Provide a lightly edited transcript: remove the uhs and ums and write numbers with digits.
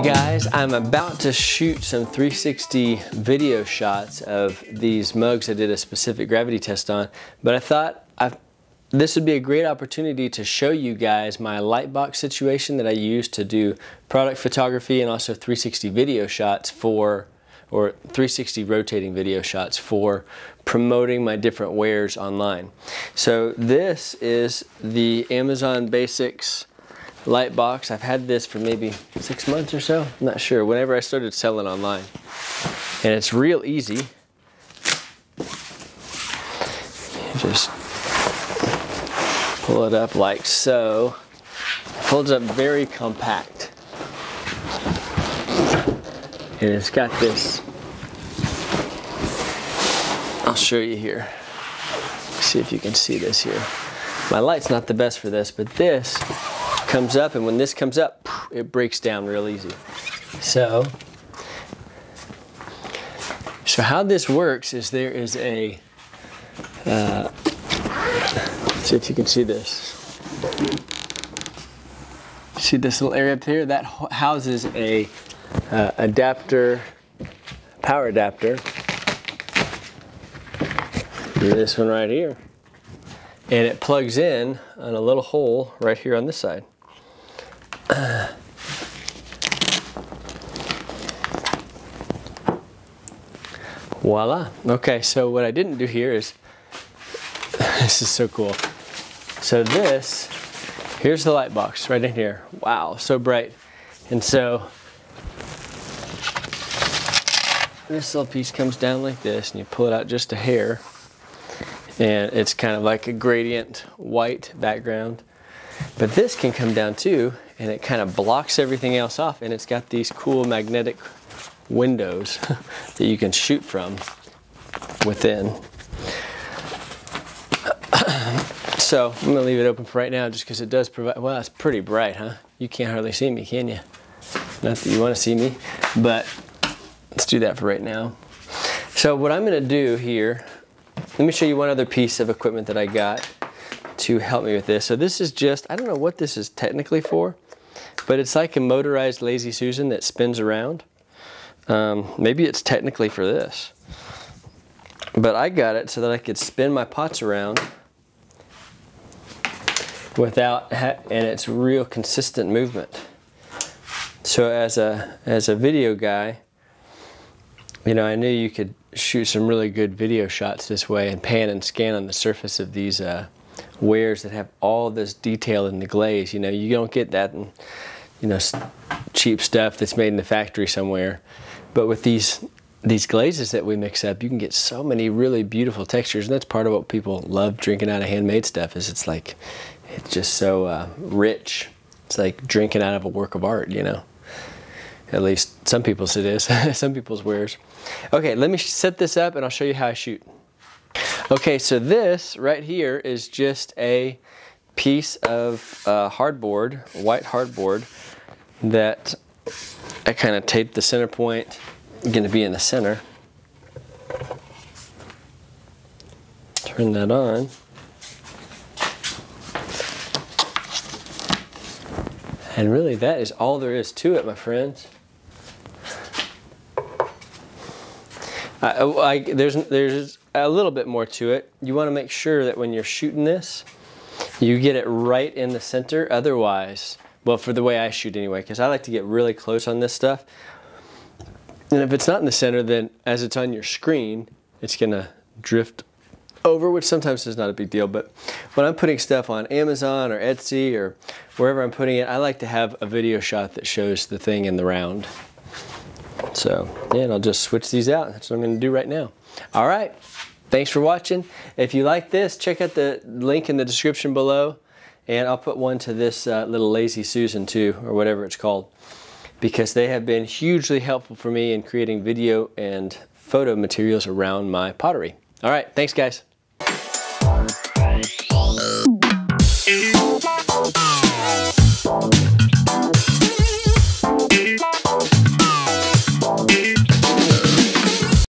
Guys, I'm about to shoot some 360 video shots of these mugs I did a specific gravity test on, but I thought this would be a great opportunity to show you guys my light box situation that I use to do product photography and also 360 video shots for, or 360 rotating video shots for promoting my different wares online. So this is the Amazon Basics light box. I've had this for maybe 6 months or so, I'm not sure, whenever I started selling online. And it's real easy. You just pull it up like so. It folds up very compact. And it's got this, I'll show you here. See if you can see this here. My light's not the best for this, but this comes up, and when this comes up, it breaks down real easy. So how this works is there is a, see if you can see this. See this little area up there? That houses a adapter, power adapter. This one right here. And it plugs in on a little hole right here on this side. Voila. Okay, so what I didn't do here is, this is so cool. So this, here's the light box right in here. Wow, so bright. And so this little piece comes down like this, and you pull it out just a hair, and it's kind of like a gradient white background. But this can come down too, and it kind of blocks everything else off, and it's got these cool magnetic windows that you can shoot from within. So I'm gonna leave it open for right now just because it does provide, well, it's pretty bright, huh? You can't hardly see me, can you? Not that you want to see me, but let's do that for right now. So what I'm gonna do here, let me show you one other piece of equipment that I got to help me with this. So this is just, I don't know what this is technically for, but it's like a motorized Lazy Susan that spins around. Maybe it's technically for this, but I got it so that I could spin my pots around without, and it's real consistent movement. So as a video guy, you know, I knew you could shoot some really good video shots this way and pan and scan on the surface of these wares that have all this detail in the glaze. You know, you don't get that in, you know, cheap stuff that's made in the factory somewhere. But with these glazes that we mix up, you can get so many really beautiful textures, and that's part of what people love drinking out of handmade stuff. Is it's just so rich. It's like drinking out of a work of art, you know. At least some people's it is. Some people's wares. Okay, let me set this up and I'll show you how I shoot. Okay, so this right here is just a piece of hardboard, white hardboard, that I kind of taped the center point, going to be in the center. Turn that on. And really that is all there is to it, my friends. There's a little bit more to it. You want to make sure that when you're shooting this, you get it right in the center. Otherwise, well, for the way I shoot anyway, because I like to get really close on this stuff. And if it's not in the center, then as it's on your screen, it's gonna drift over, which sometimes is not a big deal. But when I'm putting stuff on Amazon or Etsy or wherever I'm putting it, I like to have a video shot that shows the thing in the round. So, yeah, and I'll just switch these out. That's what I'm gonna do right now. All right, thanks for watching. If you like this, check out the link in the description below, and I'll put one to this little Lazy Susan too, or whatever it's called, because they have been hugely helpful for me in creating video and photo materials around my pottery. All right, thanks guys.